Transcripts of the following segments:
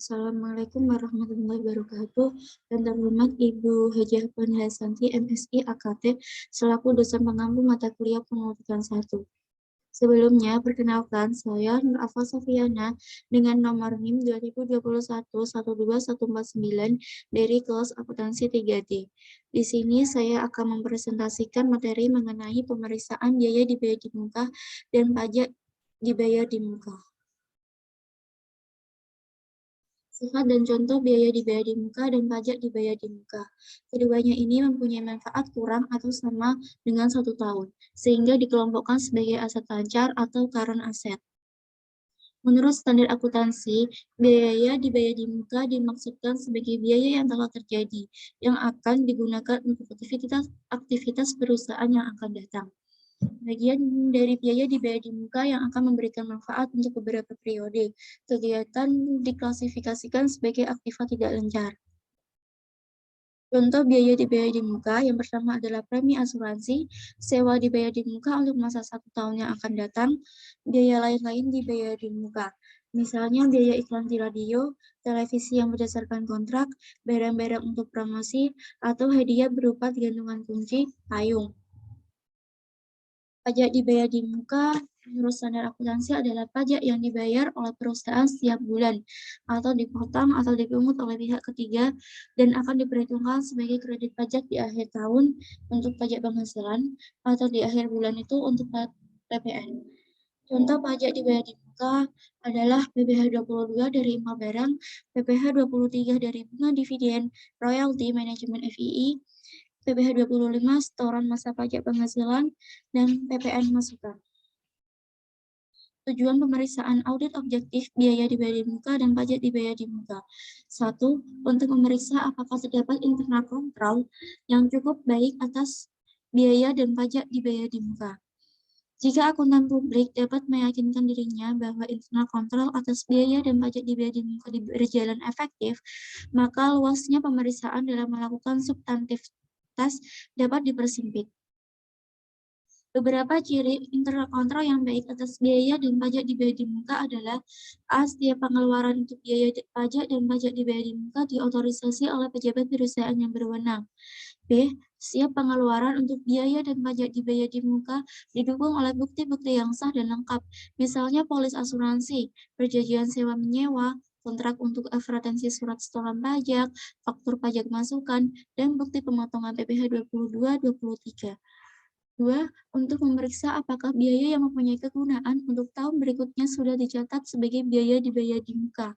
Assalamualaikum warahmatullahi wabarakatuh. Dan terhormat Ibu Hajah Puan Hasanti, MSI AKT, selaku dosen pengampu mata kuliah pengurutan 1. Sebelumnya, perkenalkan saya Nur Afa Sofiana dengan nomor NIM 2021-12149 dari kelas akuntansi 3D. Di sini saya akan mempresentasikan materi mengenai pemeriksaan biaya dibayar di muka dan pajak dibayar di muka. Sifat dan contoh biaya dibayar di muka dan pajak dibayar di muka. Keduanya ini mempunyai manfaat kurang atau sama dengan 1 tahun, sehingga dikelompokkan sebagai aset lancar atau current asset. Menurut standar akuntansi, biaya dibayar di muka dimaksudkan sebagai biaya yang telah terjadi, yang akan digunakan untuk aktivitas perusahaan yang akan datang. Bagian dari biaya dibayar di muka yang akan memberikan manfaat untuk beberapa periode. Kegiatan diklasifikasikan sebagai aktiva tidak lancar. Contoh biaya dibayar di muka yang pertama adalah premi asuransi, sewa dibayar di muka untuk masa 1 tahun yang akan datang, biaya lain-lain dibayar di muka. Misalnya biaya iklan di radio, televisi yang berdasarkan kontrak, barang-barang untuk promosi, atau hadiah berupa gantungan kunci, payung. Pajak dibayar di muka menurut standar akuntansi adalah pajak yang dibayar oleh perusahaan setiap bulan atau dipotong atau dipungut oleh pihak ketiga dan akan diperhitungkan sebagai kredit pajak di akhir tahun untuk pajak penghasilan atau di akhir bulan itu untuk PPN. Contoh pajak dibayar di muka adalah PPh 22 dari impor barang, PPh 23 dari bunga dividen, royalti, manajemen FII, PPh 25 setoran masa pajak penghasilan, dan PPN masukan. Tujuan pemeriksaan audit objektif biaya dibayar di muka dan pajak dibayar di muka. 1. Untuk memeriksa apakah terdapat internal kontrol yang cukup baik atas biaya dan pajak dibayar di muka. Jika akuntan publik dapat meyakinkan dirinya bahwa internal kontrol atas biaya dan pajak dibayar di muka berjalan efektif, maka luasnya pemeriksaan dalam melakukan substantif tes dapat dipersempit. Beberapa ciri internal kontrol yang baik atas biaya dan pajak dibayar di muka adalah A. Setiap pengeluaran untuk biaya pajak dan pajak dibayar di muka diotorisasi oleh pejabat perusahaan yang berwenang. B. Setiap pengeluaran untuk biaya dan pajak dibayar di muka didukung oleh bukti-bukti yang sah dan lengkap, misalnya polis asuransi, perjanjian sewa menyewa, kontrak untuk referensi surat setoran pajak, faktur pajak masukan, dan bukti pemotongan PPh 22-23. 2. Untuk memeriksa apakah biaya yang mempunyai kegunaan untuk tahun berikutnya sudah dicatat sebagai biaya dibayar di muka.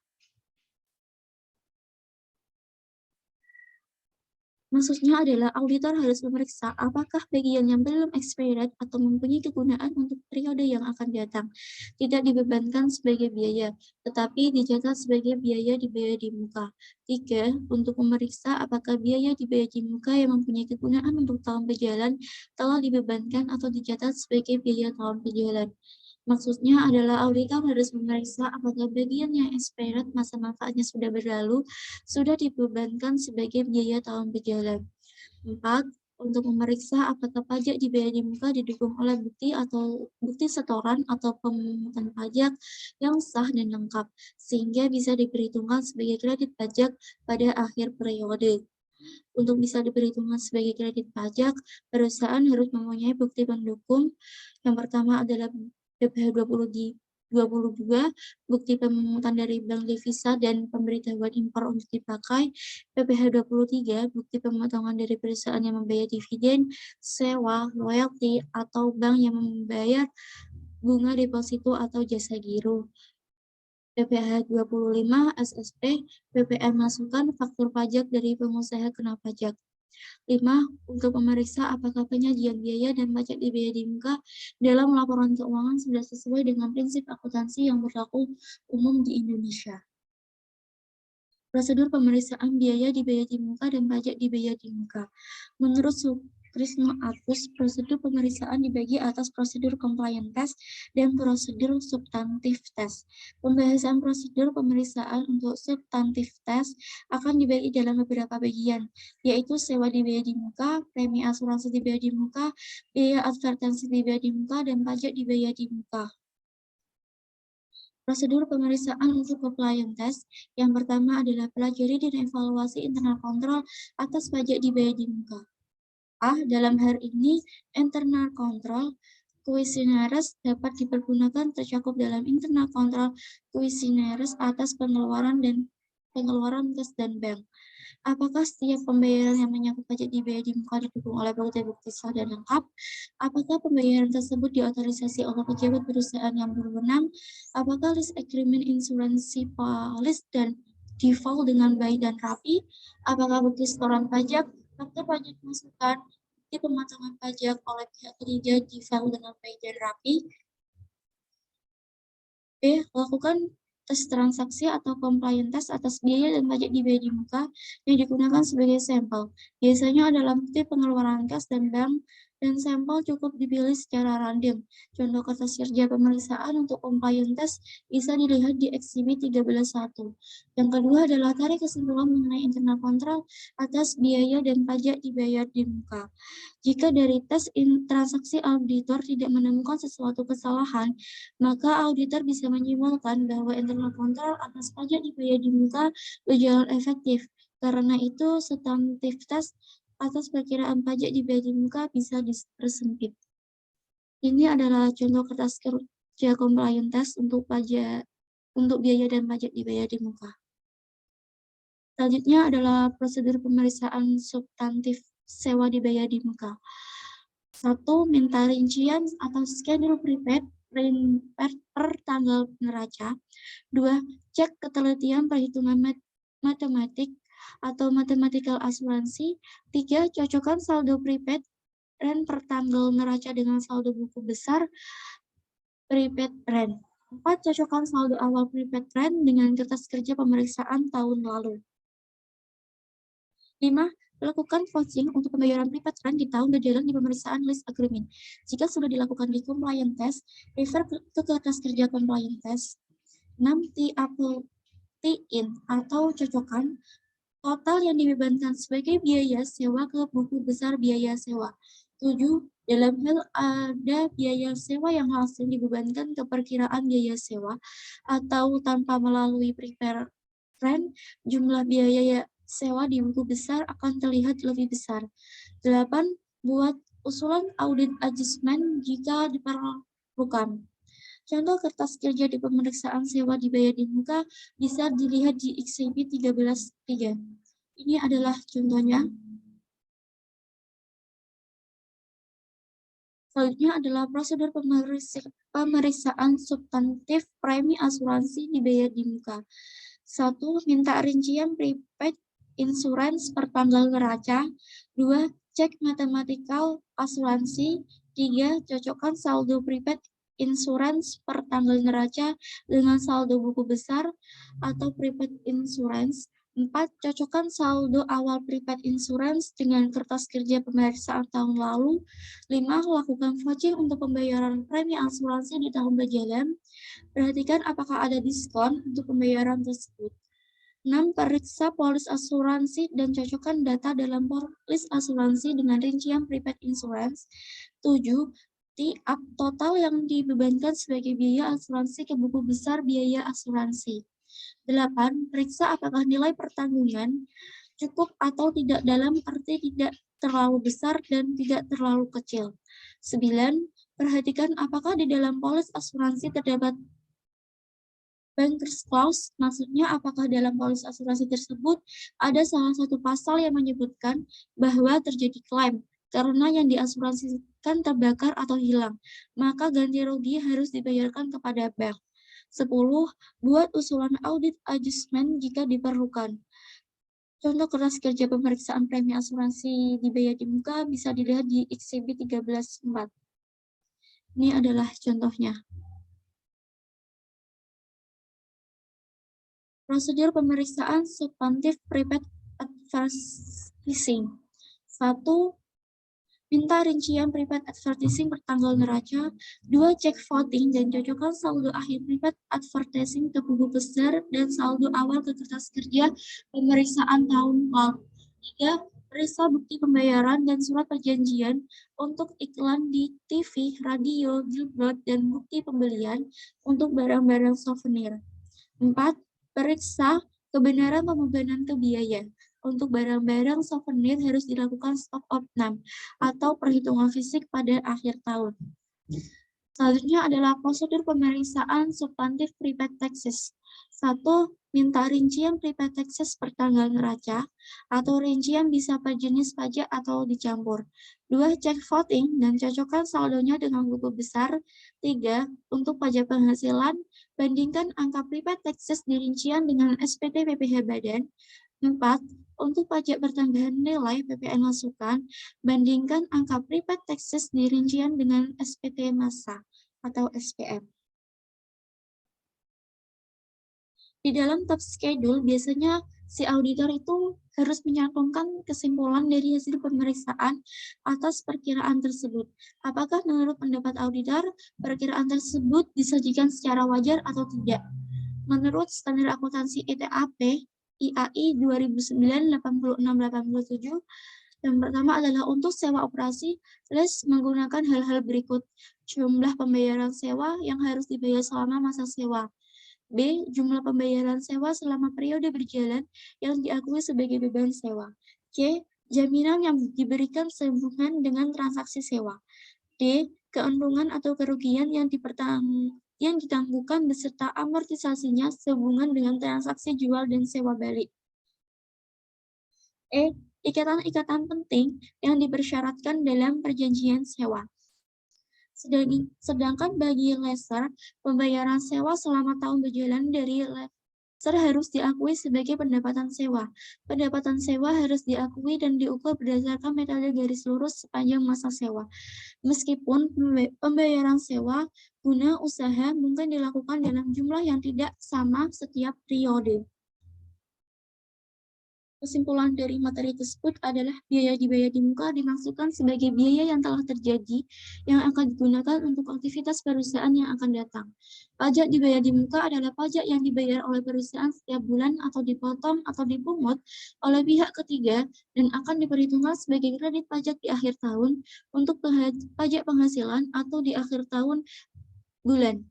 Maksudnya adalah auditor harus memeriksa apakah bagian yang belum expired atau mempunyai kegunaan untuk periode yang akan datang tidak dibebankan sebagai biaya, tetapi dicatat sebagai biaya dibayar di muka. 3. Untuk memeriksa apakah biaya dibayar di muka yang mempunyai kegunaan untuk tahun berjalan telah dibebankan atau dicatat sebagai biaya tahun berjalan. Maksudnya adalah auditor harus memeriksa apakah bagian yang expired masa manfaatnya sudah berlalu sudah dibebankan sebagai biaya tahun berjalan. 4. Untuk memeriksa apakah pajak dibayar di muka didukung oleh bukti setoran atau pemungutan pajak yang sah dan lengkap, sehingga bisa diperhitungkan sebagai kredit pajak pada akhir periode. Untuk bisa diperhitungkan sebagai kredit pajak, perusahaan harus mempunyai bukti pendukung. Yang pertama adalah PPh 22, bukti pemungutan dari bank devisa dan pemberitahuan impor untuk dipakai. PPh 23, bukti pemotongan dari perusahaan yang membayar dividen, sewa, royalti, atau bank yang membayar bunga deposito atau jasa giro. PPh 25, SSP, PPN masukan, faktur pajak dari pengusaha kena pajak. 5. Untuk memeriksa apakah penyajian biaya dan pajak dibayar di muka dalam laporan keuangan sudah sesuai dengan prinsip akuntansi yang berlaku umum di Indonesia. Prosedur pemeriksaan biaya dibayar di muka dan pajak dibayar di muka. Menurut Sutrisno Agus, prosedur pemeriksaan dibagi atas prosedur compliance test dan prosedur substantif test. Pembahasan prosedur pemeriksaan untuk substantif test akan dibagi dalam beberapa bagian, yaitu sewa dibayar di muka, premi asuransi dibayar di muka, biaya advertensi dibayar di muka, dan pajak dibayar di muka. Prosedur pemeriksaan untuk compliance test yang pertama adalah pelajari dan evaluasi internal kontrol atas pajak dibayar di muka. Dalam hal ini, internal control questionnaires dapat dipergunakan tercakup dalam internal control questionnaires atas pengeluaran kas dan bank. Apakah setiap pembayaran yang menyangkut pajak dibayar di muka didukung oleh bukti-bukti sah dan lengkap? Apakah pembayaran tersebut diotorisasi oleh pejabat perusahaan yang berwenang? Apakah list agreement insuransi polis dan default dengan baik dan rapi? Apakah bukti setoran pajak, fakta pajak masukan, bukti pemotongan pajak oleh pihak ketiga default dengan baik dan rapi? B. Lakukan tes transaksi atau compliance test atas biaya dan pajak dibayar di muka yang digunakan sebagai sampel. Biasanya adalah bukti pengeluaran kas dan bank, dan sampel cukup dipilih secara random. Contoh kertas kerja pemeriksaan untuk compliance test bisa dilihat di eksibit 13.1. Yang kedua adalah tarik kesimpulan mengenai internal kontrol atas biaya dan pajak dibayar di muka. Jika dari tes transaksi auditor tidak menemukan sesuatu kesalahan, maka auditor bisa menyimpulkan bahwa internal kontrol atas pajak dibayar di muka berjalan efektif. Karena itu, substantif tes atas perkiraan pajak dibayar di muka bisa dipersempit. Ini adalah contoh kertas kerja compliance test untuk biaya dan pajak dibayar di muka. Selanjutnya adalah prosedur pemeriksaan substantif sewa dibayar di muka. 1. Minta rincian atau schedule prepaid per tanggal neraca. 2. Cek ketelitian perhitungan matematik atau mathematical asuransi. 3. Cocokkan saldo prepaid rent per tanggal neraca dengan saldo buku besar prepaid rent. 4. Cocokkan saldo awal prepaid rent dengan kertas kerja pemeriksaan tahun lalu. 5. Lakukan vouching untuk pembayaran prepaid rent di tahun berjalan di pemeriksaan list agreement. Jika sudah dilakukan di compliance test, refer ke kertas kerja compliance test. 6. T-in atau cocokkan total yang dibebankan sebagai biaya sewa ke buku besar biaya sewa. 7. Dalam hal ada biaya sewa yang langsung dibebankan ke perkiraan biaya sewa atau tanpa melalui prepaid rent, jumlah biaya sewa di buku besar akan terlihat lebih besar. 8. Buat usulan audit adjustment jika diperlukan. Contoh kertas kerja di pemeriksaan sewa dibayar di muka bisa dilihat di eksibit 13.3. Ini adalah contohnya. Selanjutnya adalah prosedur pemeriksaan substantif premi asuransi dibayar di muka. 1. Minta rincian prepaid insurance per tanggal neraca. 2. Cek mathematical asuransi. 3. Cocokkan saldo prepaid insurance per tanggal neraca dengan saldo buku besar atau prepaid insurance. 4. Cocokkan saldo awal prepaid insurance dengan kertas kerja pemeriksaan tahun lalu. 5. Lakukan vouching untuk pembayaran premi asuransi di tahun berjalan. Perhatikan apakah ada diskon untuk pembayaran tersebut. 6. Periksa polis asuransi dan cocokkan data dalam polis asuransi dengan rincian prepaid insurance. 7. Up total yang dibebankan sebagai biaya asuransi ke buku besar biaya asuransi. 8. Periksa apakah nilai pertanggungan cukup atau tidak dalam arti tidak terlalu besar dan tidak terlalu kecil. 9. Perhatikan apakah di dalam polis asuransi terdapat bankers clause, maksudnya apakah dalam polis asuransi tersebut ada salah satu pasal yang menyebutkan bahwa terjadi klaim karena yang diasuransikan terbakar atau hilang, maka ganti rugi harus dibayarkan kepada bank. 10. Buat usulan audit adjustment jika diperlukan. Contoh kertas kerja pemeriksaan premi asuransi dibayar di muka bisa dilihat di eksibit 13.4. Ini adalah contohnya. Prosedur pemeriksaan substantif prepaid advertising. 1. Minta rincian prepaid advertising per tanggal neraca. 2. Cek voting dan cocokkan saldo akhir prepaid advertising ke buku besar dan saldo awal ke kertas kerja pemeriksaan tahun lalu. 3. Periksa bukti pembayaran dan surat perjanjian untuk iklan di TV, radio, billboard, dan bukti pembelian untuk barang-barang souvenir. 4. Periksa kebenaran pembebanan ke biaya. Untuk barang-barang souvenir harus dilakukan stock opnam atau perhitungan fisik pada akhir tahun. Selanjutnya adalah prosedur pemeriksaan substantif prepaid taxes. 1. Minta rincian prepaid taxes per tanggal neraca atau rincian bisa per jenis pajak atau dicampur. 2. Cek voting dan cocokkan saldonya dengan buku besar. 3. Untuk pajak penghasilan, bandingkan angka prepaid taxes di rincian dengan SPT PPh Badan. 4. Untuk pajak pertambahan nilai PPN masukan, bandingkan angka prepaid taxes di rincian dengan SPT massa atau SPM. Di dalam top schedule, biasanya si auditor itu harus menyantumkan kesimpulan dari hasil pemeriksaan atas perkiraan tersebut. Apakah menurut pendapat auditor, perkiraan tersebut disajikan secara wajar atau tidak? Menurut standar akuntansi ITAP, IAI 2009-86-87, yang pertama adalah untuk sewa operasi, les menggunakan hal-hal berikut. Jumlah pembayaran sewa yang harus dibayar selama masa sewa. B. Jumlah pembayaran sewa selama periode berjalan yang diakui sebagai beban sewa. C. Jaminan yang diberikan sehubungan dengan transaksi sewa. D. Keuntungan atau kerugian yang ditangguhkan beserta amortisasinya sehubungan dengan transaksi jual dan sewa balik. E. Ikatan-ikatan penting yang dipersyaratkan dalam perjanjian sewa. Sedangkan bagi lessor, pembayaran sewa selama tahun berjalan dari lessor harus diakui sebagai pendapatan sewa. Pendapatan sewa harus diakui dan diukur berdasarkan metode garis lurus sepanjang masa sewa. Meskipun pembayaran sewa guna usaha mungkin dilakukan dalam jumlah yang tidak sama setiap periode. Kesimpulan dari materi tersebut adalah biaya dibayar di muka dimaksudkan sebagai biaya yang telah terjadi yang akan digunakan untuk aktivitas perusahaan yang akan datang. Pajak dibayar di muka adalah pajak yang dibayar oleh perusahaan setiap bulan atau dipotong atau dipungut oleh pihak ketiga dan akan diperhitungkan sebagai kredit pajak di akhir tahun untuk pajak penghasilan atau di akhir tahun bulan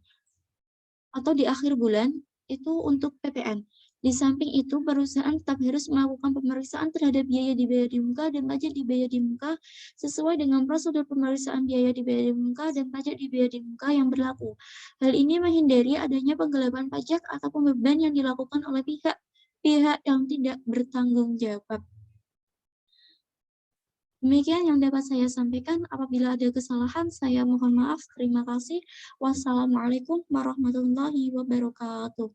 atau di akhir bulan itu untuk PPN. Di samping itu, perusahaan tetap harus melakukan pemeriksaan terhadap biaya dibayar di muka dan pajak dibayar di muka sesuai dengan prosedur pemeriksaan biaya dibayar di muka dan pajak dibayar di muka yang berlaku. Hal ini menghindari adanya penggelapan pajak atau beban yang dilakukan oleh pihak yang tidak bertanggung jawab. Demikian yang dapat saya sampaikan. Apabila ada kesalahan, saya mohon maaf. Terima kasih. Wassalamualaikum warahmatullahi wabarakatuh.